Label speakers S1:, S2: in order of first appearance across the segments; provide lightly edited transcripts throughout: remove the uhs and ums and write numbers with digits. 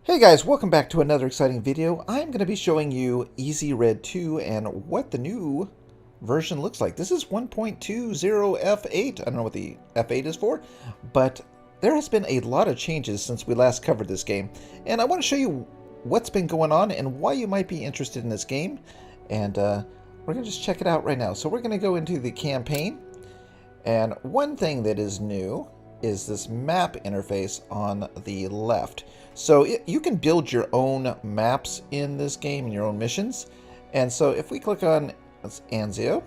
S1: Hey guys, welcome back to another exciting video. I'm going to be showing you Easy Red 2 and what the new version looks like. This is 1.20 F8. I don't know what the F8 is for, but there has been a lot of changes since we last covered this game. And I want to show you what's been going on and why you might be interested in this game. And we're going to just check it out right now. So we're going to go into the campaign. And one thing that is new is this map interface on the left. So you can build your own maps in this game and your own missions. And so if we click on Anzio,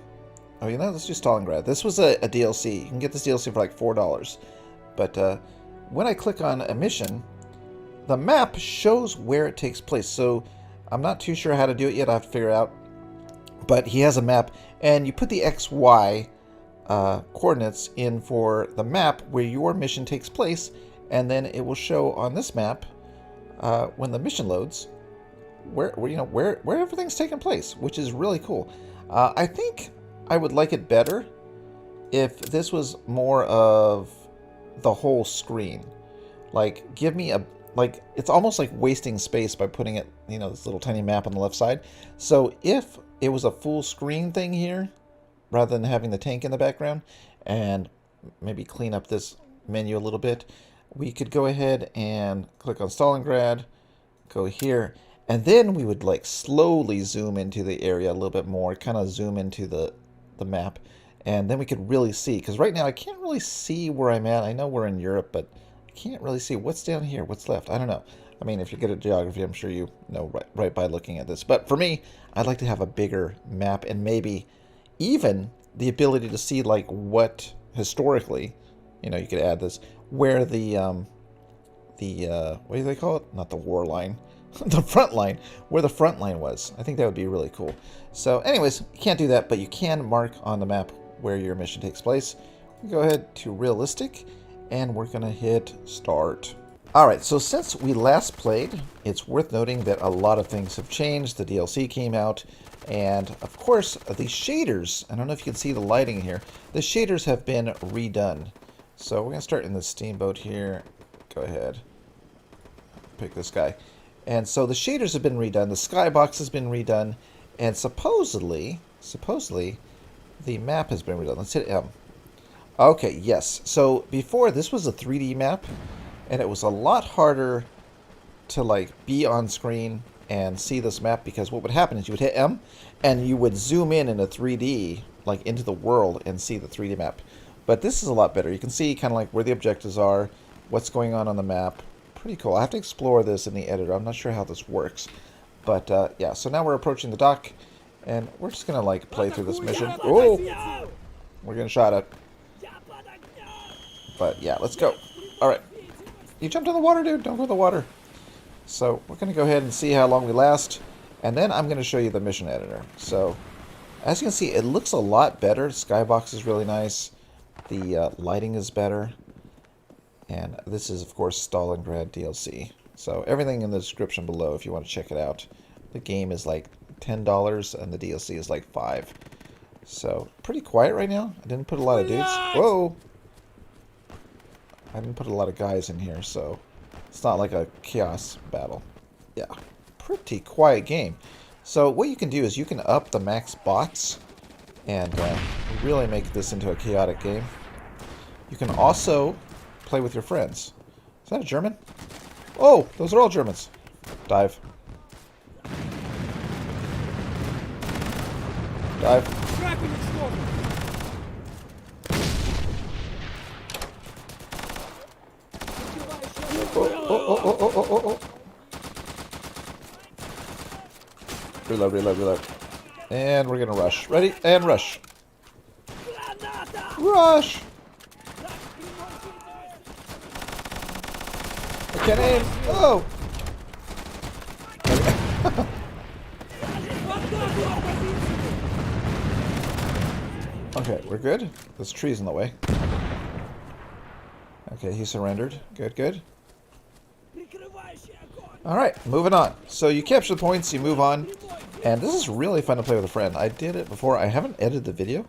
S1: oh, you know, let's do Stalingrad. This was a DLC. You can get this DLC for like $4. But when I click on a mission, the map shows where it takes place. So I'm not too sure how to do it yet. I have to figure it out. But he has a map, and you put the XY coordinates in for the map where your mission takes place, and then it will show on this map when the mission loads where everything's taking place, which is really cool. I think I would like it better if this was more of the whole screen. Like, give me a, like, it's almost like wasting space by putting it, you know, this little tiny map on the left side. So if it was a full screen thing here, rather than having the tank in the background, and maybe clean up this menu a little bit, we could go ahead and click on Stalingrad, go here, and then we would like slowly zoom into the area a little bit more, kind of zoom into the map, and then we could really see, because right now I can't really see where I'm at. I know we're in Europe, but I can't really see what's down here, what's left. I don't know. I mean, if you're good at geography, I'm sure you know right by looking at this. But for me, I'd like to have a bigger map, and maybe even the ability to see like what historically, you know, you could add this, where the what do they call it? Not the war line, the front line, where the front line was. I think that would be really cool. So anyways, you can't do that, but you can mark on the map where your mission takes place. We go ahead to realistic, and we're gonna hit start. Alright, so since we last played, it's worth noting that a lot of things have changed. The DLC came out, and of course, the shaders, I don't know if you can see the lighting here, the shaders have been redone. So we're going to start in the steamboat here. Go ahead. Pick this guy. And so the shaders have been redone, the skybox has been redone, and supposedly, the map has been redone. Let's hit M. Okay, yes. So before, this was a 3D map, and it was a lot harder to like be on screen and see this map, because what would happen is you would hit M and you would zoom in a 3D, like into the world, and see the 3D map. But this is a lot better. You can see kind of like where the objectives are, what's going on the map. Pretty cool. I have to explore this in the editor. I'm not sure how this works. But yeah, so now we're approaching the dock, and we're just going to like play through this mission. Oh! We're getting shot at. But yeah, let's go. Alright. You jumped in the water, dude. Don't go in the water. So we're going to go ahead and see how long we last, and then I'm going to show you the mission editor. So as you can see, it looks a lot better. Skybox is really nice. The lighting is better. And this is, of course, Stalingrad DLC. So everything in the description below if you want to check it out. The game is like $10 and the DLC is like $5. So pretty quiet right now. I didn't put a lot of dudes. Whoa! I didn't put a lot of guys in here, so it's not like a chaos battle. Yeah, pretty quiet game. So what you can do is you can up the max bots and really make this into a chaotic game. You can also play with your friends. Is that a German? Oh, those are all Germans. Dive. Dive. Oh. Reload. And we're gonna rush. Ready? And rush. Rush! I can't aim. Oh! Okay, we're good. This tree's in the way. Okay, he surrendered. Good. Alright, moving on. So you capture the points, you move on. And this is really fun to play with a friend. I did it before. I haven't edited the video,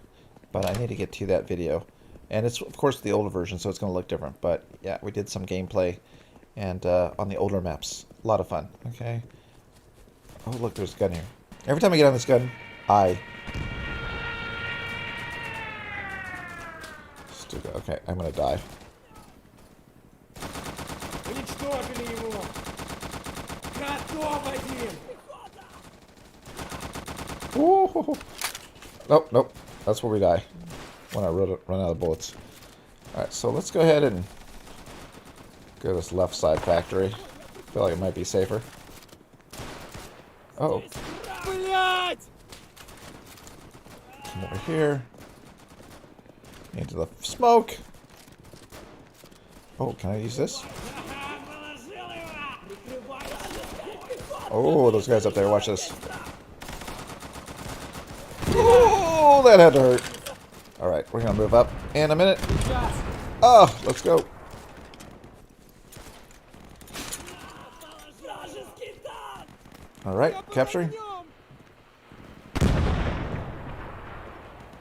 S1: but I need to get to that video. And it's, of course, the older version, so it's going to look different. But, yeah, we did some gameplay. and on the older maps. A lot of fun. Okay. Oh, look, there's a gun here. Every time I get on this gun, I... Stupid. Okay, I'm gonna die. Ooh. Nope, nope. That's where we die. When I run out of bullets. Alright, so let's go ahead and go to this left side factory. I feel like it might be safer. Oh. Come over here. Into the smoke. Oh, can I use this? Oh, those guys up there. Watch this. Oh, that had to hurt. Alright, we're going to move up in a minute. Oh, let's go. Alright, capturing.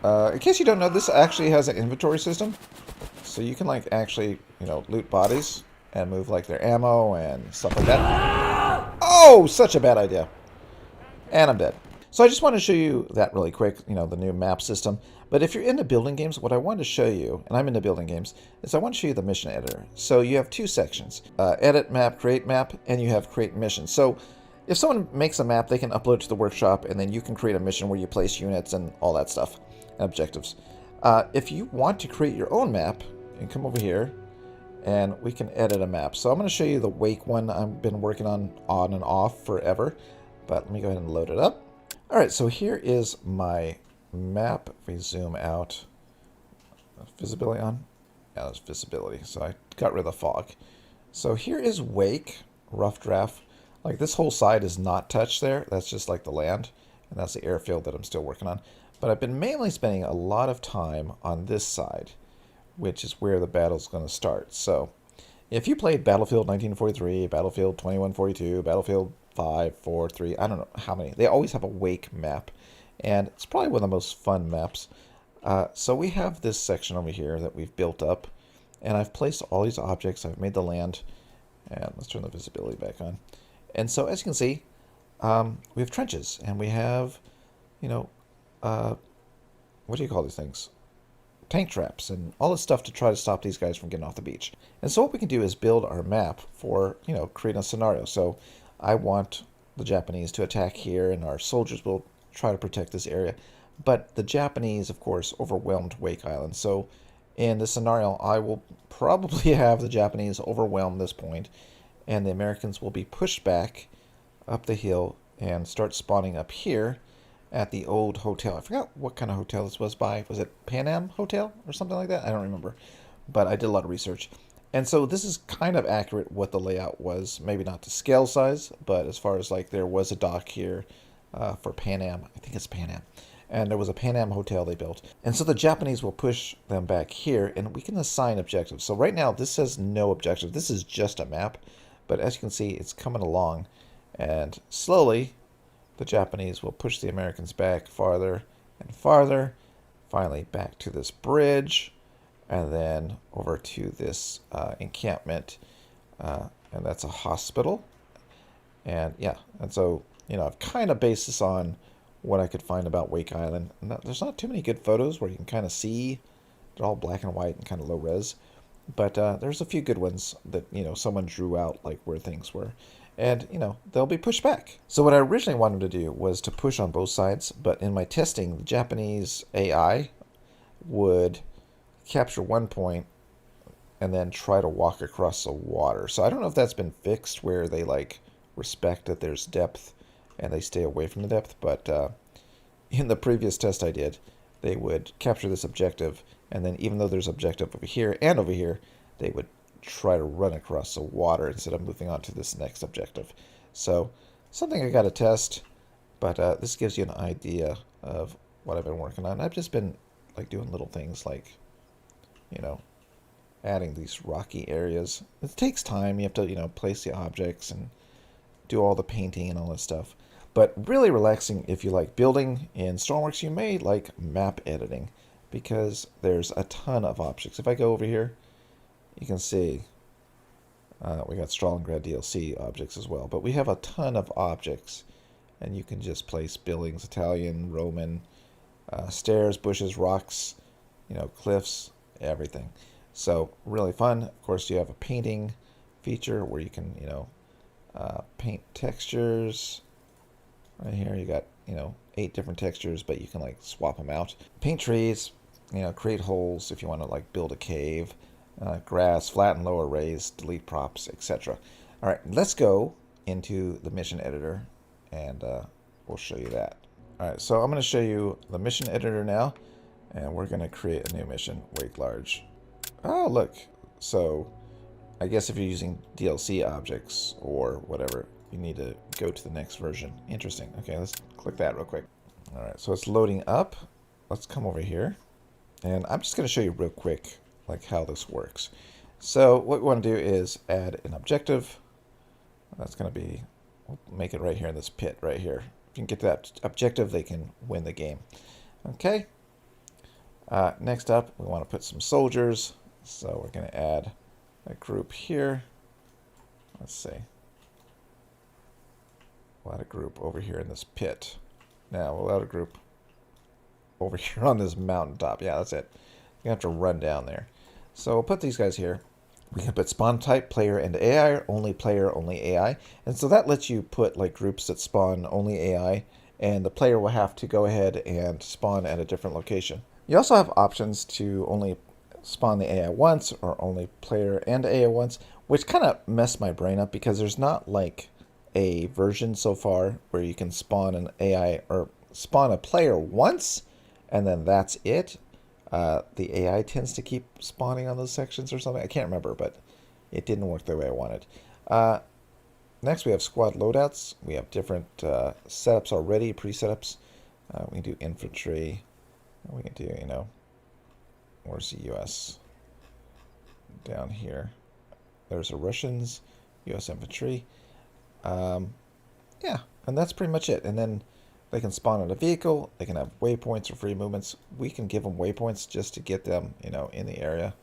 S1: In case you don't know, this actually has an inventory system. So you can, like, actually, you know, loot bodies and move, like, their ammo and stuff like that. Oh, such a bad idea. And I'm dead. So I just want to show you that really quick, you know, the new map system. But if you're into building games, what I wanted to show you, and I'm into building games, is I want to show you the mission editor. So you have two sections, edit map, create map, and you have create mission. So if someone makes a map, they can upload it to the workshop, and then you can create a mission where you place units and all that stuff, and objectives. If you want to create your own map, you can come over here, and we can edit a map. So I'm going to show you the Wake one I've been working on and off forever. But let me go ahead and load it up. Alright, so here is my map. If we zoom out, visibility on? Yeah, there's visibility. So I got rid of the fog. So here is Wake, rough draft. Like this whole side is not touched there. That's just like the land. And that's the airfield that I'm still working on. But I've been mainly spending a lot of time on this side, which is where the battle's going to start. So if you played Battlefield 1943, Battlefield 2142, Battlefield 5, 4, 3, I don't know how many. They always have a Wake map, and it's probably one of the most fun maps. So we have this section over here that we've built up, and I've placed all these objects. I've made the land, and let's turn the visibility back on. And so as you can see, we have trenches, and we have, you know, what do you call these things? Tank traps and all this stuff to try to stop these guys from getting off the beach. And so what we can do is build our map for, you know, create a scenario. So I want the Japanese to attack here, and our soldiers will try to protect this area. But the Japanese, of course, overwhelmed Wake Island. So in this scenario, I will probably have the Japanese overwhelm this point, and the Americans will be pushed back up the hill and start spawning up here at the old hotel. I forgot what kind of hotel this was by. Was it Pan Am Hotel or something like that? I don't remember. But I did a lot of research. And so this is kind of accurate what the layout was. Maybe not to scale size, but as far as like there was a dock here for Pan Am. I think it's Pan Am. And there was a Pan Am hotel they built. And so the Japanese will push them back here, and we can assign objectives. So right now this says no objective. This is just a map. But as you can see, it's coming along. And slowly the Japanese will push the Americans back farther and farther. Finally back to this bridge. And then over to this encampment, and that's a hospital. And yeah, and so, you know, I've kind of based this on what I could find about Wake Island. There's not too many good photos where you can kind of see. They're all black and white and kind of low res. But there's a few good ones that, you know, someone drew out like where things were. And, you know, they'll be pushed back. So what I originally wanted to do was to push on both sides. But in my testing, the Japanese AI would capture one point and then try to walk across the water. So I don't know if that's been fixed where they like respect that there's depth and they stay away from the depth, but in the previous test I did, they would capture this objective, and then even though there's objective over here and over here, they would try to run across the water instead of moving on to this next objective. So something I got to test, but this gives you an idea of what I've been working on. I've just been like doing little things like, you know, adding these rocky areas. It takes time. You have to, you know, place the objects and do all the painting and all this stuff. But really relaxing if you like building in Stormworks. You may like map editing because there's a ton of objects. If I go over here, you can see We got Stalingrad DLC objects as well, but we have a ton of objects, and you can just place buildings, Italian, Roman, stairs, bushes, rocks, cliffs, everything. So really fun. Of course, you have a painting feature where you can, paint textures. Right here, you got, 8 different textures, but you can like swap them out. Paint trees, create holes if you want to like build a cave. Grass, flatten, lower, raise, delete props, etc. All right, let's go into the mission editor, and we'll show you that. All right, so I'm going to show you the mission editor now, and we're going to create a new mission, wake large. Oh, look. So I guess if you're using DLC objects or whatever, you need to go to the next version. Interesting. Okay, let's click that real quick. All right, so it's loading up. Let's come over here, and I'm just going to show you real quick like how this works. So what we want to do is add an objective. That's going to be, we'll make it right here in this pit right here. If you can get to that objective, they can win the game. Okay. Next up, we want to put some soldiers. So we're going to add a group here. Let's see. We'll add a group over here in this pit. Now we'll add a group over here on this mountaintop. Yeah, that's it. You have to run down there. So we'll put these guys here. We can put spawn type, player, and AI, only AI. And so that lets you put like groups that spawn only AI, and the player will have to go ahead and spawn at a different location. You also have options to only spawn the AI once or only player and AI once, which kind of messed my brain up because there's not like a version so far where you can spawn an AI or spawn a player once and then that's it. The AI tends to keep spawning on those sections or something. I can't remember, but it didn't work the way I wanted. Next, we have squad loadouts. We have different setups already, pre-setups. We can do infantry. We can do, where's the U.S.? Down here. There's the Russians, U.S. infantry. Yeah, and that's pretty much it. And then they can spawn in a vehicle. They can have waypoints or free movements. We can give them waypoints just to get them, in the area.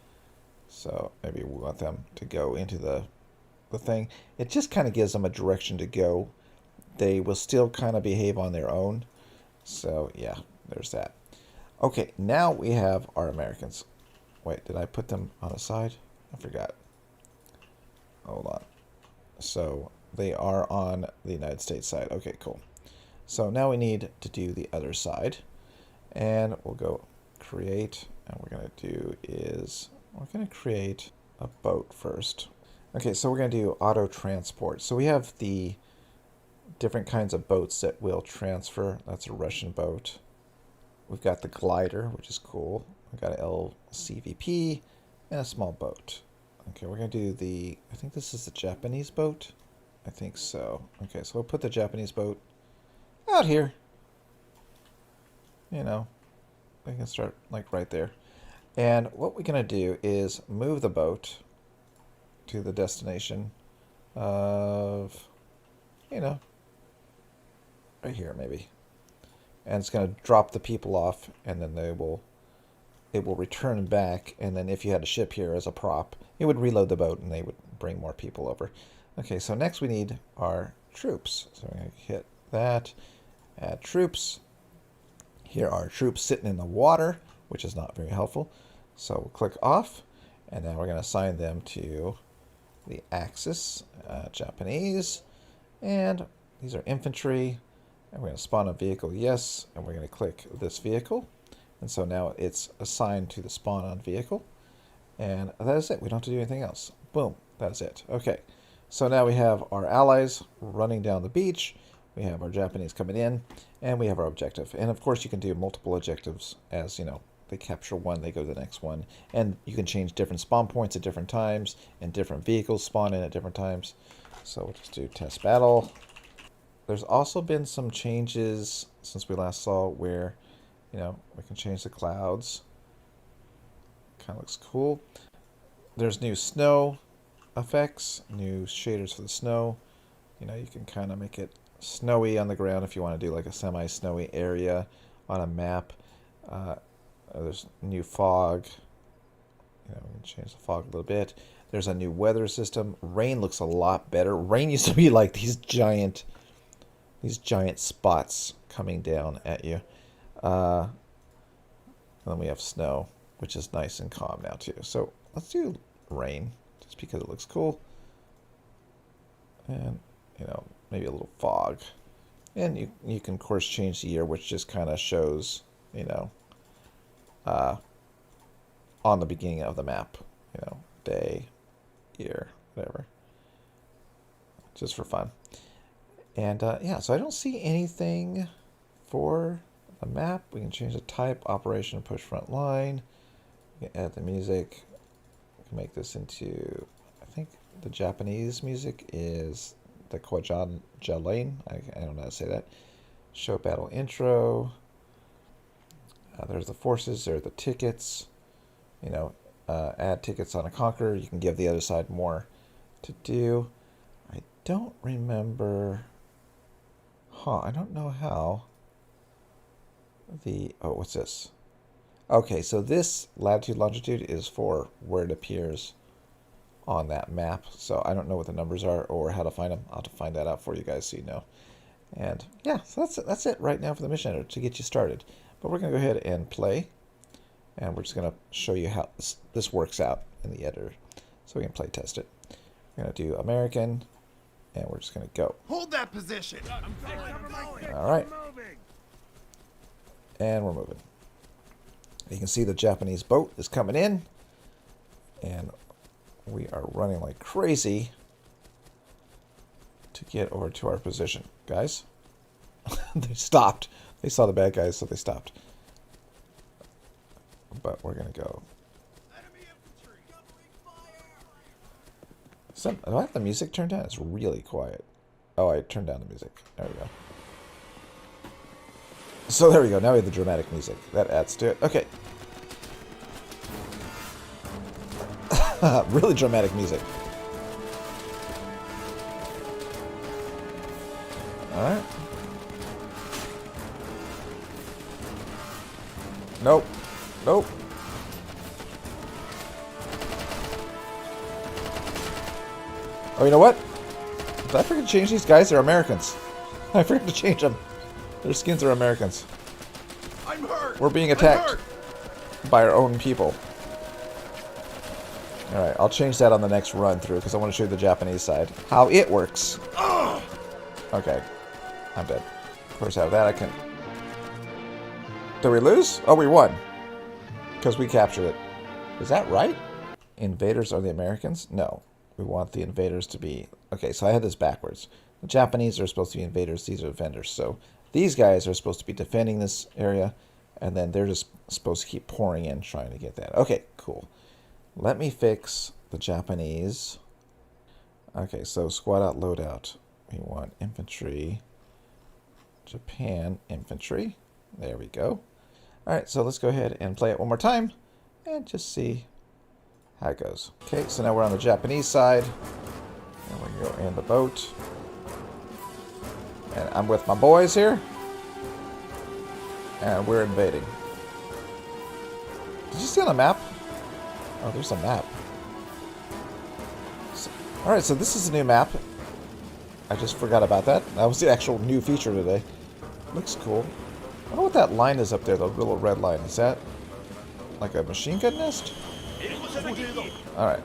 S1: So maybe we want them to go into the thing. It just kind of gives them a direction to go. They will still kind of behave on their own. So yeah, there's that. Okay, now we have our Americans. Wait, did I put them on the side? I forgot. Hold on. So they are on the United States side. Okay, cool. So now we need to do the other side, and we'll go create, and what we're going to do is we're going to create a boat first. Okay, so we're going to do auto transport. So we have the different kinds of boats that will transfer. That's a Russian boat. We've got the glider, which is cool. We've got an LCVP and a small boat. Okay, we're going to do I think this is the Japanese boat. I think so. Okay, so we'll put the Japanese boat out here. We can start like right there. And what we're going to do is move the boat to the destination of, right here maybe. And it's going to drop the people off, and then it will return back. And then if you had a ship here as a prop, it would reload the boat and they would bring more people over. Okay, so next we need our troops. So we're going to hit that. Add troops. Here are troops sitting in the water, which is not very helpful. So we'll click off, and now we're going to assign them to the axis, Japanese, and these are infantry, and we're going to spawn a vehicle, yes, and we're going to click this vehicle, and so now it's assigned to the spawn on vehicle, and that is it. We don't have to do anything else. Boom, that's it. Okay, so now we have our allies running down the beach. We have our Japanese coming in, and we have our objective. And of course, you can do multiple objectives as, they capture one, they go to the next one. And you can change different spawn points at different times, and different vehicles spawn in at different times. So we'll just do test battle. There's also been some changes since we last saw where, we can change the clouds. Kind of looks cool. There's new snow effects, new shaders for the snow. You can kind of make it snowy on the ground if you want to do like a semi-snowy area on a map. There's new fog. We can change the fog a little bit. There's a new weather system. Rain looks a lot better. Rain used to be like these giant spots coming down at you. And then we have snow, which is nice and calm now too. So let's do rain, just because it looks cool. And, you know, maybe a little fog. And you can, of course, change the year, which just kind of shows, you know, on the beginning of the map, you know, day, year, whatever. Just for fun. And, yeah, so I don't see anything for the map. We can change the type, operation, push front line. We can add the music. We can make this into, I think the Japanese music is the Kwajan Jalain. I don't know how to say that. Show battle intro. There's the forces. There are the tickets. You know, add tickets on a conqueror. You can give the other side more to do. I don't remember. I don't know how. Oh, what's this? Okay, so this latitude, longitude is for where it appears on that map. So I don't know what the numbers are or how to find them. I'll have to find that out for you guys so you know. And yeah, so that's it right now for the mission editor to get you started. But we're going to go ahead and play. And we're just going to show you how this works out in the editor. So we can play test it. We're going to do American. And we're just going to go.
S2: Hold that position.
S1: All right. And we're moving. You can see the Japanese boat is coming in. And we are running like crazy to get over to our position. Guys, they stopped. They saw the bad guys, so they stopped. But we're going to go. Do I have the music turned down? It's really quiet. Oh, I turned down the music. There we go. So there we go. Now we have the dramatic music. That adds to it. Okay. Really dramatic music. Alright. Nope. Nope. Oh, you know what? Did I forget to change these guys? They're Americans. I forgot to change them. Their skins are Americans.
S2: I'm hurt.
S1: We're being attacked by our own people. Alright, I'll change that on the next run through because I want to show you the Japanese side. How it works. Okay. I'm dead. Of course, out of that I can... Did we lose? Oh, we won. Because we captured it. Is that right? Invaders are the Americans? No. We want the invaders to be... Okay, so I had this backwards. The Japanese are supposed to be invaders. These are defenders. So these guys are supposed to be defending this area. And then they're just supposed to keep pouring in trying to get that. Okay, cool. Let me fix the Japanese. Okay, so squad out, loadout. We want infantry. Japan infantry. There we go. Alright, so let's go ahead and play it one more time. And just see how it goes. Okay, so now we're on the Japanese side. And we go in the boat. And I'm with my boys here. And we're invading. Did you see on the map? Oh, there's a map. Alright, so this is a new map. I just forgot about that. That was the actual new feature today. Looks cool. I wonder what that line is up there, the little red line. Is that like a machine gun nest? Alright.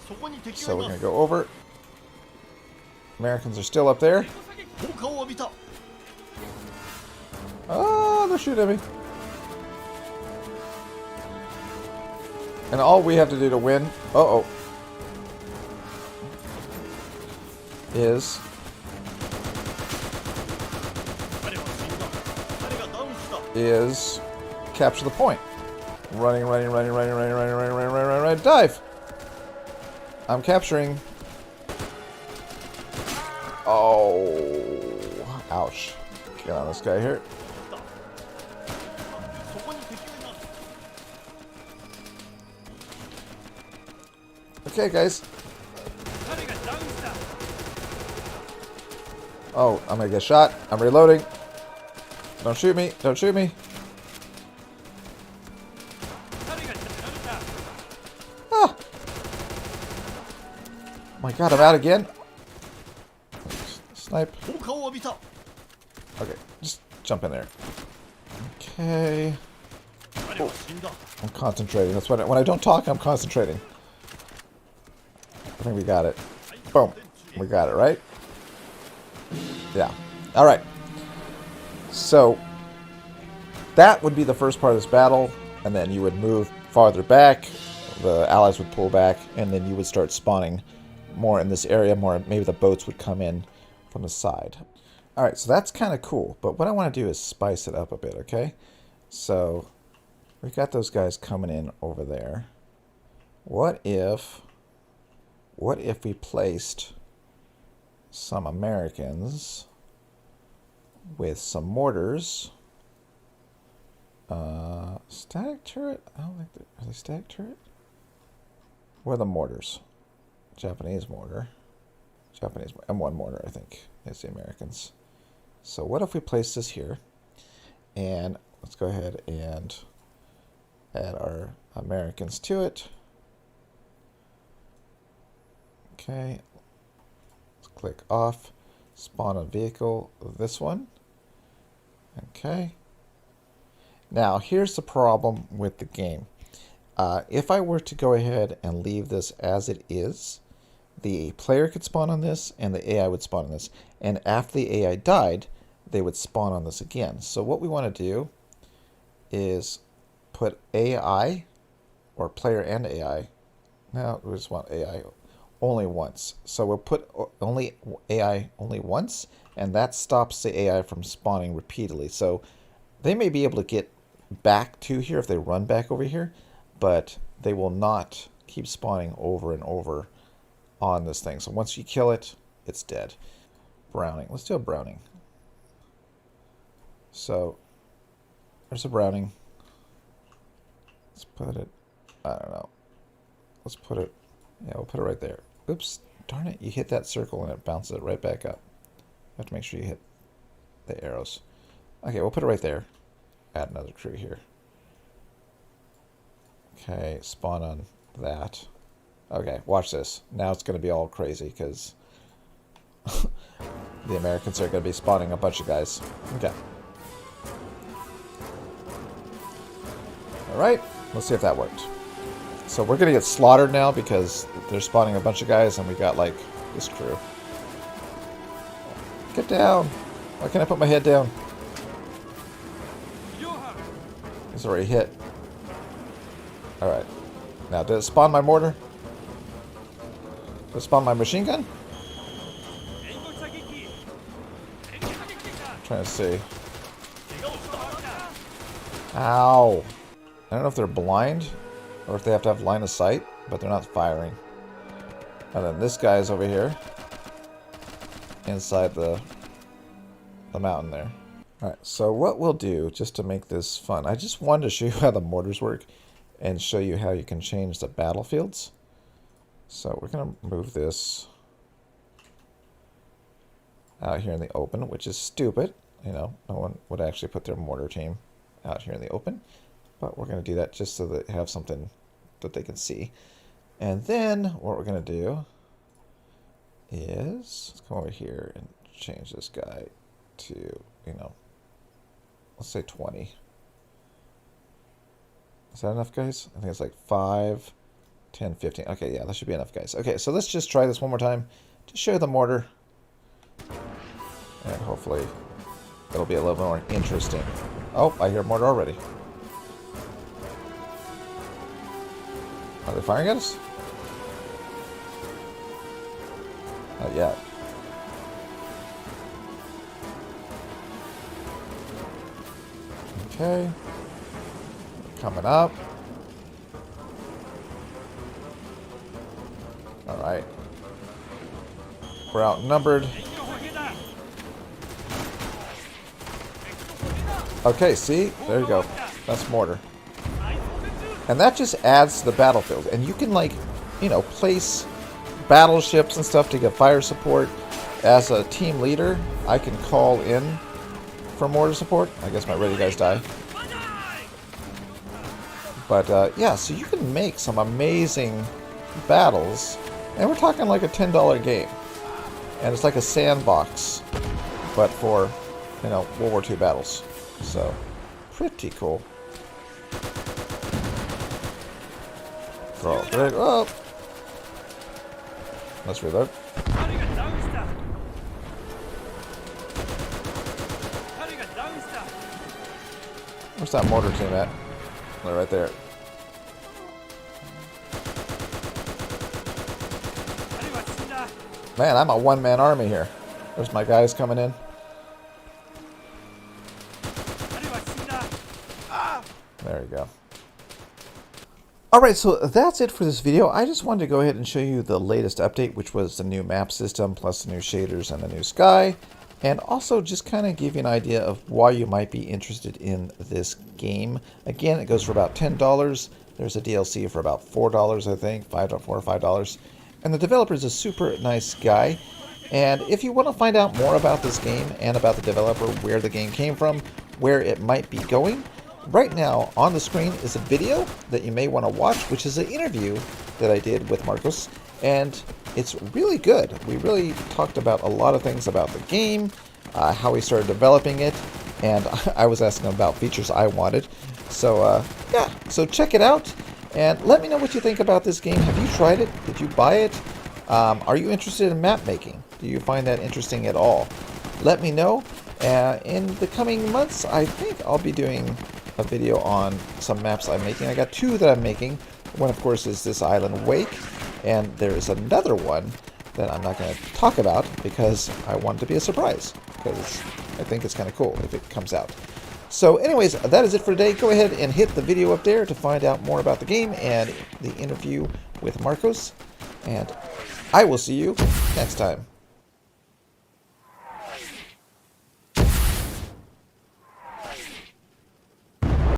S1: So we're going to go over. Americans are still up there. Oh, they're shooting at me. And all we have to do to win, is capture the point. Running, dive. I'm capturing. Oh, ouch. Get on this guy here. Okay, guys. Oh, I'm gonna get shot. I'm reloading. Don't shoot me. Don't shoot me. Ah. got him out again. Snipe.
S2: 効果を浴びた
S1: Okay, just jump in there. Okay.
S2: 彼は死んだ
S1: I'm concentrating. That's when I don't talk, I'm concentrating. I think we got it. Boom. We got it, right? Yeah. Alright. So, that would be the first part of this battle, and then you would move farther back, the allies would pull back, and then you would start spawning more in this area, more maybe the boats would come in from the side. Alright, so that's kind of cool, but what I want to do is spice it up a bit, okay? So, we've got those guys coming in over there. What if we placed some Americans with some mortars? Static turret? I don't think they're... Are they static turret? Where are the mortars? Japanese mortar. Japanese M1 mortar, I think, is the Americans. So what if we place this here? And let's go ahead and add our Americans to it. Okay. Let's click off. Spawn a vehicle. This one. Okay. Now, here's the problem with the game. If I were to go ahead and leave this as it is, the player could spawn on this, and the AI would spawn on this. And after the AI died, they would spawn on this again. So what we want to do is put AI, or player and AI. No, we just want AI only once. So we'll put only AI only once, and that stops the AI from spawning repeatedly. So they may be able to get back to here if they run back over here, but they will not keep spawning over and over on this thing. So once you kill it, it's dead. Browning. Let's do a Browning. So there's a Browning. Let's put it, I don't know. Let's put it, yeah, we'll put it right there. Oops, darn it, you hit that circle and it bounces it right back up. You have to make sure you hit the arrows. Okay, we'll put it right there. Add another crew here. Okay, spawn on that. Okay, watch this. Now it's going to be all crazy because the Americans are going to be spawning a bunch of guys. Okay. Alright, let's see if that worked. So we're going to get slaughtered now because they're spawning a bunch of guys and we got like this crew. Get down! Why can't I put my head down? It's already hit. Alright. Now, did it spawn my mortar? Did it spawn my machine gun? I'm trying to see. Ow! I don't know if they're blind or if they have to have line of sight, but they're not firing. And then this guy's over here inside the mountain there. Alright, so what we'll do, just to make this fun, I just wanted to show you how the mortars work and show you how you can change the battlefields. So we're going to move this out here in the open, which is stupid. You know, no one would actually put their mortar team out here in the open. But we're going to do that just so that they have something that they can see. And then what we're going to do is, let's come over here and change this guy to, you know, let's say 20. Is that enough, guys? I think it's like 5, 10, 15. Okay, yeah, that should be enough, guys. Okay, so let's just try this one more time to show you the mortar. And hopefully it'll be a little bit more interesting. Oh, I hear mortar already. Are they firing at us? Not yet. Okay. Coming up. Alright. We're outnumbered. Okay, see? There you go. That's mortar. And that just adds to the battlefield. And you can, like, you know, place battleships and stuff to get fire support. As a team leader, I can call in for mortar support. I guess my ready guys die. But, yeah, so you can make some amazing battles And we're talking like a $10 game. And it's like a sandbox, but for, you know, World War II battles. So, pretty cool. Oh! Let's reload. Where's that mortar team at? They're right there. Man, I'm a one-man army here. There's my guys coming in. There you go. Alright, so that's it for this video. I just wanted to go ahead and show you the latest update, which was the new map system, plus the new shaders and the new sky. And also just kind of give you an idea of why you might be interested in this game. Again, it goes for about $10. There's a DLC for about $4, I think, $4 or $5. And the developer is a super nice guy. And if you want to find out more about this game and about the developer, where the game came from, where it might be going, right now on the screen is a video that you may want to watch, which is an interview that I did with Marcos. And it's really good. We really talked about a lot of things about the game, how we started developing it, and I was asking about features I wanted. So, yeah, so check it out, and let me know what you think about this game. Have you tried it? Did you buy it? Are you interested in map making? Do you find that interesting at all? Let me know. In the coming months, I think I'll be doing a video on some maps I'm making. I got two that I'm making. One, of course, is this Island Wake, and there is another one that I'm not going to talk about because I want it to be a surprise, because I think it's kind of cool if it comes out. So anyways, that is it for today. Go ahead and hit the video up there to find out more about the game and the interview with Marcos, and I will see you next time.